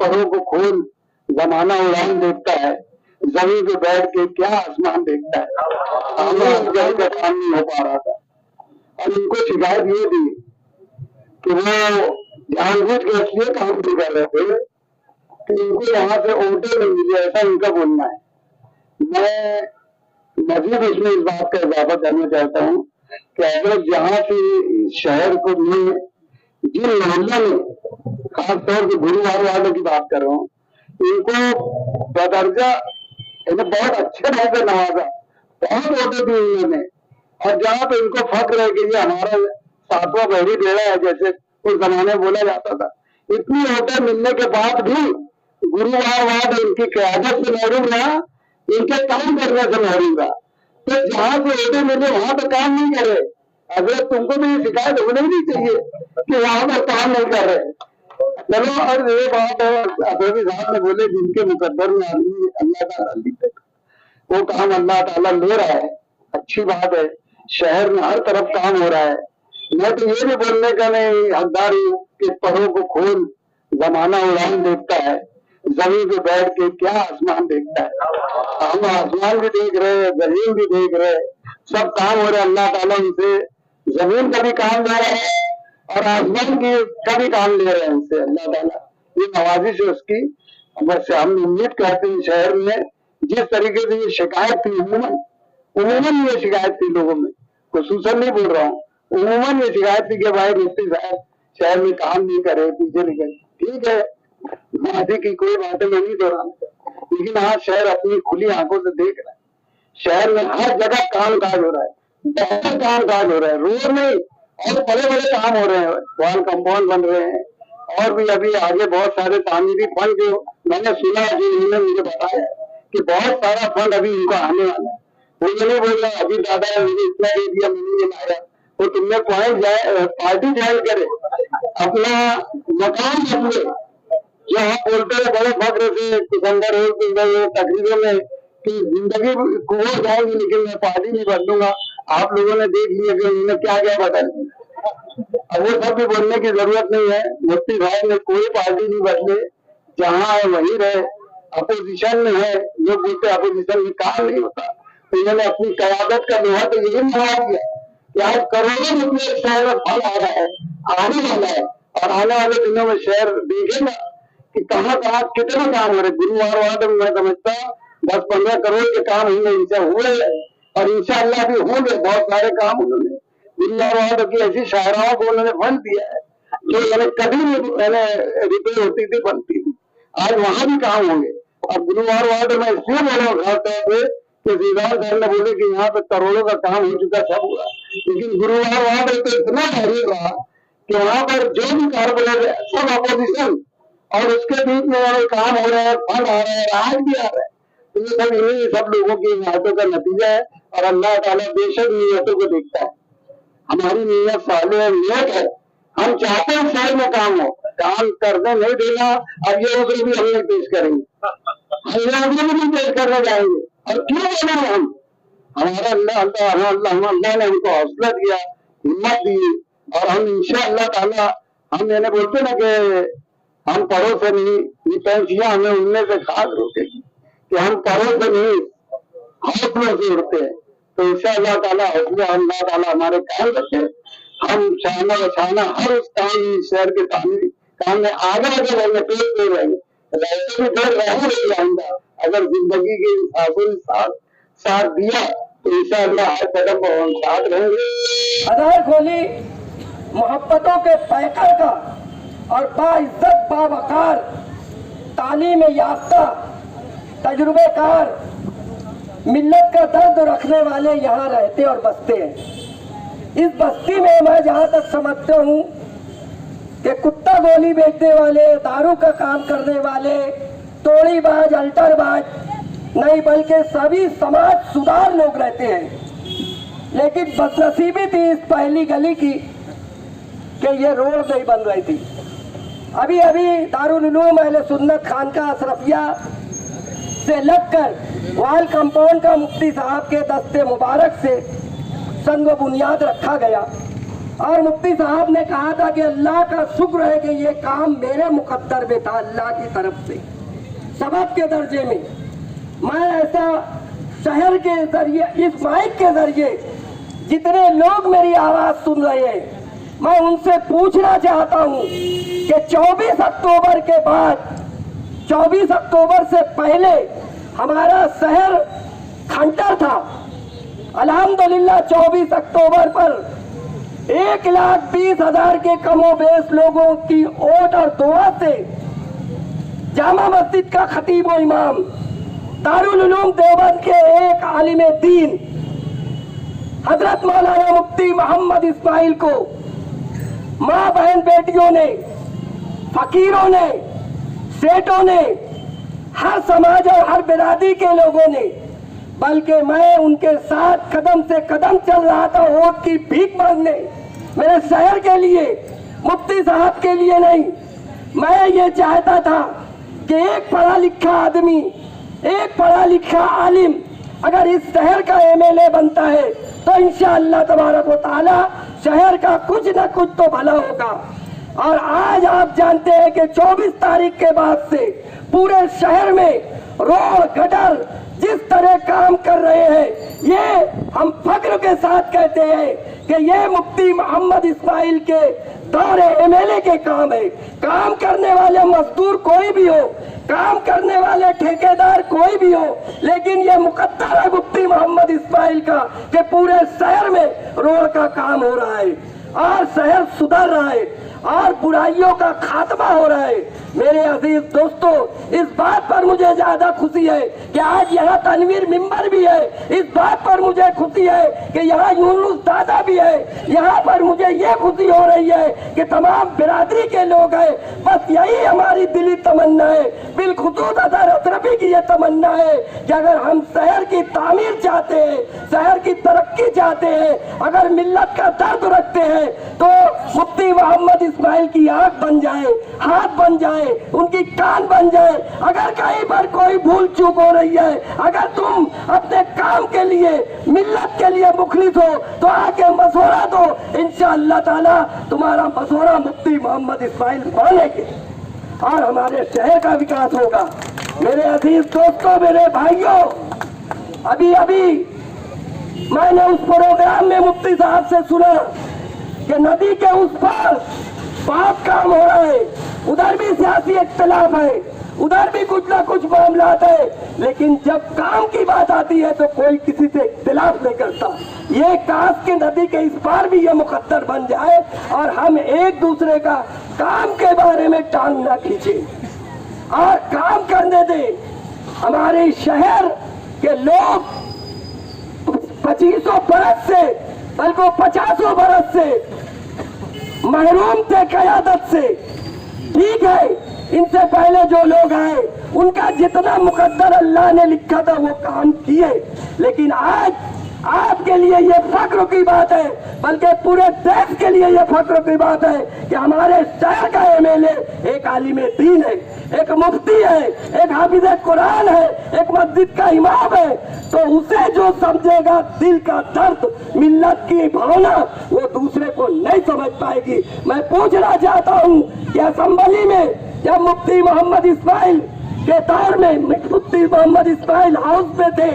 परों को खोल, जमाना उड़ान देखता है, जमीन पे बैठ के क्या आसमान देखता है। हमें जल का काम नहीं हो पा रहा था और इनको शिकायत ये थी कि वो जानबूझ के इसलिए काम नहीं कर रहे थे कि इनको यहाँ से वोटें नहीं मिले, ऐसा इनका बोलना है। मैं मजीद इसमें इस बात का इजाफा करना चाहता हूँ कि अगर जहाँ से शहर को में जिन मोहल्लों में खासतौर पर गुरुवार वालों की बात कर रहा हूँ, इनको बदर्जा इन्हें बहुत अच्छे ढंग से नवाजा, बहुत वोटें दी उन्होंने, और जहाँ पे इनको फक्र है कि ये हमारा सातवां बहरी बेड़ा है, जैसे उस जमाने में बोला जाता था, इतनी वोटें मिलने के बाद भी गुरुवार वाद इनकी क्यादत से महरूम रहा, इनके काम करने से महरूम रहा। तो जहाँ से वोटें मिले वहां पर काम नहीं करे। अगर तुमको भी ये शिकायत होनी नहीं चाहिए कि वहां पर काम नहीं कर रहे। चलो, और ये बात है अभी साहब ने बोले जिनके मुकद्दर में आदमी अल्लाह ताला लिखे, वो काम अल्लाह ताला ले रहा है, अच्छी बात है। शहर में हर तरफ काम हो रहा है। मैं तो ये भी बोलने का नहीं हकदार हूँ कि परों को खोल, जमाना उड़ान देखता है, जमीन पे बैठ के क्या आसमान देखता है। हम आसमान भी देख रहे हैं, जमीन भी देख रहे हैं, सब काम हो रहा है। अल्लाह ताला उनसे जमीन का भी काम ले रहा है और आसमान की का भी काम ले रहे हैं उनसे। अल्लाह ताला ये नवाजिश है उसकी। बस हम उम्मीद करते हैं शहर में जिस तरीके से ये शिकायत थी, उमूमन ये शिकायत थी लोगों में, खुसूसन नहीं बोल रहा हूँ, उमूमन ये शिकायत थी कि भाई मुफ्ती साहब शहर में काम नहीं करे, पीछे निकल। ठीक है, माफी की कोई बात मैं नहीं दोहराना, लेकिन आज शहर अपनी खुली आंखों से देख रहा है। शहर में हर जगह काम काज हो रहा है, बहुत काम काज हो रहा है, रोड में और बड़े बड़े काम हो रहे हैं, वॉल कंपाउंड बन रहे हैं, और भी अभी आगे बहुत सारे तामीरी फंड जो मैंने सुना कि उन्होंने मुझे बताया कि बहुत सारा फंड अभी इनको आने वाला है। वो ये नहीं बोल रहा अभी दादा मुझे इतना दे दिया, मैंने ये लाया, तो तुमने पॉइंट जाए पार्टी ज्वाइन करे, अपना मकान बदले, जो आप बोलते हैं बड़े फख्र से सिकंदर हो तकरीरों में कि जिंदगी कुएं जाएंगी लेकिन मैं पार्टी नहीं बदलूंगा। आप लोगों ने देख लिया कि उन्होंने क्या क्या बदल दिया। अब वो सब भी बोलने की जरूरत नहीं है। मुफ्ती साहब ने कोई पार्टी नहीं बदले, जहाँ है वही रहे, अपोजिशन में है। लोग बोलते अपोजिशन में काम नहीं होता, तो इन्होंने अपनी कयादत का लोहा तो यही निभा दिया कि आज करोड़ों रुपये शहर में फल आ रहा है, आने वाला है, और आने वाले दिनों में शहर देखेगा कि कहाँ कहाँ कितने काम हो रहे। गुरुवार वाद में मैं समझता 10-15 करोड़ के काम इनसे हुए और इंशाअल्लाह भी होंगे। बहुत सारे काम उन्होंने गुरुवार वाद की ऐसी शायराओं को उन्होंने फंड दिया है जो मैंने कभी रिपेयर होती थी, बनती थी। आज वहां भी काम होंगे। और गुरुवार वाद में इसलिए बोला उठाते हुए कि सीधार साहब ने बोले कि यहाँ पे करोड़ों का काम हो चुका, सब हुआ, लेकिन गुरुवार वाद तो इतना भारी रहा कि वहां पर जो भी कारपोरेट है सब अपोजिशन, और उसके बीच में काम हो रहा है, फंड आ रहा है, राज भी आ रहा है। तो ये सब इन्हीं सब लोगों की नियतों का नतीजा है। और अल्लाह ताला बेशक नियतों को देखता है। हमारी नियत साले नियत है, हम चाहते हैं शहर में काम हो, काम करने नहीं देना। अब ये उसे भी हम नहीं पेश करेंगे, हम भी नहीं पेश करने जाएंगे। और क्यों बोले हम, हमारा अल्लाह ने हमको हौसला दिया, हिम्मत दी, और हम इंशाअल्लाह ताला हम मैंने बोलते ना कि हम परों से नहीं, ये पंछियां हमें उड़ने से खास रोकेगी कि हम परों से नहीं हौसलों से उड़ते हैं। तो इंशाअल्लाह ताला हौसला अल्लाह ताला हमारे काम रखे। हम छाना बछाना हर उस काम शहर के काम में आगे रहेंगे, पेड़ रहेंगे, वैसे भी डर रहेंगे आइंदा। अगर जिंदगी के आखिरी साथ दिया तो इंशाअल्लाह हर कदम पर हम साथ रहेंगे। आधार खोली मोहब्बतों के पैकर का और बाइज्जत बावकार तालीम याफ्ता तजुर्बेकार मिल्लत का दर्द रखने वाले यहाँ रहते और बसते हैं। इस बस्ती में मैं जहाँ तक समझता हूँ कि कुत्ता गोली बेचने वाले, दारू का काम करने वाले, तोड़ीबाज, अल्टरबाज नहीं बल्कि सभी समाज सुधार लोग रहते हैं। लेकिन बदनसीबी थी इस पहली गली की कि ये रोड नहीं बन रही थी। अभी दारुल उलूम अहले सुन्नत खानका अशरफिया से लगकर वाल कंपाउंड का मुफ्ती साहब के दस्ते मुबारक से संग बुनियाद रखा गया اور مفتی صاحب نے کہا تھا کہ اللہ کا شکر ہے کہ یہ کام میرے مقدر میں تھا اللہ کی طرف سے سبب کے درجے میں. میں ایسا شہر کے ذریعے اس مائک کے ذریعے جتنے لوگ میری آواز سن رہے ہیں میں ان سے پوچھنا چاہتا ہوں کہ 24 اکتوبر کے بعد 24 اکتوبر سے پہلے ہمارا شہر کھنڈر تھا. الحمدللہ 24 اکتوبر پر 1,20,000 کے کم و بیش لوگوں کی ووٹ اور دعا سے جامع مسجد کا خطیب و امام دارالعلوم دیوبند کے ایک عالم دین حضرت مولانا مفتی محمد اسماعیل کو ماں بہن بیٹیوں نے فقیروں نے سیٹوں نے ہر سماج اور ہر برادری کے لوگوں نے بلکہ میں ان کے ساتھ قدم سے قدم چل رہا تھا ووٹ کی بھیک مانگنے میرے شہر کے لیے مفتی صاحب کے لیے نہیں. میں یہ چاہتا تھا کہ ایک پڑھا لکھا آدمی ایک پڑھا لکھا عالم اگر اس شہر کا MLA بنتا ہے تو انشاءاللہ تبارک و تعالی شہر کا کچھ نہ کچھ تو بھلا ہوگا. اور آج آپ جانتے ہیں کہ 24 تاریخ کے بعد سے پورے شہر میں روڈ گٹر جس طرح کام کر رہے ہیں یہ ہم فخر کے ساتھ کہتے ہیں کہ یہ مفتی محمد اسماعیل کے دور MLA کے کام ہے. کام کرنے والے مزدور کوئی بھی ہو کام کرنے والے ٹھیکیدار کوئی بھی ہو لیکن یہ مقدر ہے مفتی محمد اسماعیل کا کہ پورے شہر میں روڈ کا کام ہو رہا ہے اور شہر سدھر رہا ہے اور برائیوں کا خاتمہ ہو رہا ہے. میرے عزیز دوستو اس بات پر مجھے زیادہ خوشی ہے کہ آج یہاں تنویر ممبر بھی ہے. اس بات پر مجھے خوشی ہے کہ یہاں یونس دادا بھی ہے. یہاں پر مجھے یہ خوشی ہو رہی ہے کہ تمام برادری کے لوگ ہیں. بس یہی ہماری دلی تمنا ہے. بالخصوص اظہر اشرفی کی یہ تمنا ہے کہ اگر ہم شہر کی تعمیر چاہتے ہیں شہر کی ترقی چاہتے ہیں اگر ملت کا درد رکھتے ہیں تو مفتی محمد اسماعیل کی آنکھ بن جائے ہاتھ بن جائے ان کی کان بن جائے. اگر کہیں پر کوئی بھول چوک ہو رہی ہے اگر تم اپنے کام کے لیے ملت کے لیے مخلص ہو تو آ کے مشورہ دو. انشاءاللہ تعالی تمہارا مشورہ مفتی محمد اسماعیل مانے گے اور ہمارے شہر کا وکاس ہوگا. میرے عزیز دوستوں میرے بھائیوں ابھی میں نے اس پروگرام میں مفتی صاحب سے سنا کہ ندی کے اس پر پاک کام ہو رہا ہے. ادھر بھی سیاسی اختلاف ہے ادھر بھی کچھ نہ کچھ معاملات ہے لیکن جب کام کی بات آتی ہے تو کوئی کسی سے اختلاف نہیں کرتا. یہ کاش کے ندی کے اس پار بھی یہ مقدر بن جائے اور ہم ایک دوسرے کا کام کے بارے میں ٹانگ نہ کھینچے اور کام کرنے دیں. ہمارے شہر کے لوگ 2500 برس سے بلکہ 50 برس سے محروم تھے قیادت سے. ٹھیک ہے ان سے پہلے جو لوگ آئے ان کا جتنا مقدر اللہ نے لکھا تھا وہ کام کیے لیکن آج آپ کے لیے یہ فخر کی بات ہے بلکہ پورے دیش کے لیے یہ فخر کی بات ہے کہ ہمارے شہر کا MLA ایک عالم دین ہے ایک مفتی ہے ایک حافظ قرآن ہے ایک مسجد کا امام ہے. تو اسے جو سمجھے گا دل کا درد ملت کی بھاونا وہ دوسرے کو نہیں سمجھ پائے گی. میں پوچھنا چاہتا ہوں کہ اسمبلی میں جب مفتی محمد اسماعیل کے دور میں مفتی محمد اسماعیل ہاؤس میں تھے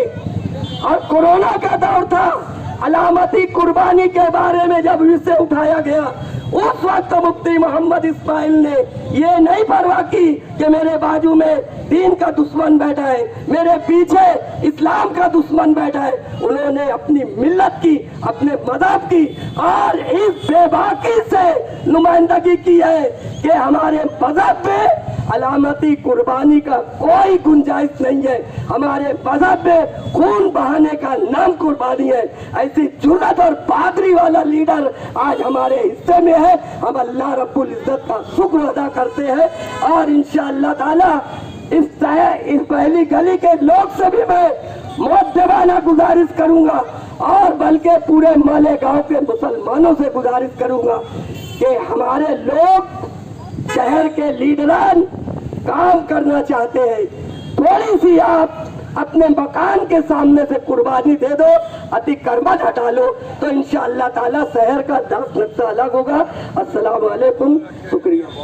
اور کورونا کا دور تھا علامتی قربانی کے بارے میں جب اسے اٹھایا گیا اس وقت مفتی محمد اسماعیل نے یہ نہیں پرواہ کی کہ میرے بازو میں دین کا دشمن بیٹھا ہے میرے پیچھے اسلام کا دشمن بیٹھا ہے. انہوں نے اپنی ملت کی اپنے مذہب کی اور اس بے باکی سے نمائندگی کی ہے کہ ہمارے مذہب میں علامتی قربانی کا کوئی گنجائش نہیں ہے. ہمارے مذہب میں خون بہانے کا نام قربانی ہے. ایسی جرأت اور بہادری والا لیڈر آج ہمارے حصے میں ہے. ہم اللہ رب العزت کا شکر ادا کرتے ہیں اور انشاءاللہ تعالی اس پہلی گلی کے لوگ سے بھی میں مؤدبانہ گزارش کروں گا اور بلکہ پورے مالیگاؤں کے مسلمانوں سے گزارش کروں گا کہ ہمارے لوگ شہر کے لیڈران کام کرنا چاہتے ہیں. تھوڑی سی آپ اپنے مکان کے سامنے سے قربانی دے دو अतिक्रमण हटा लो तो इंशाअल्लाह ताला शहर का 10 नक्शा अलग होगा। अस्सलाम वालेकुम, शुक्रिया।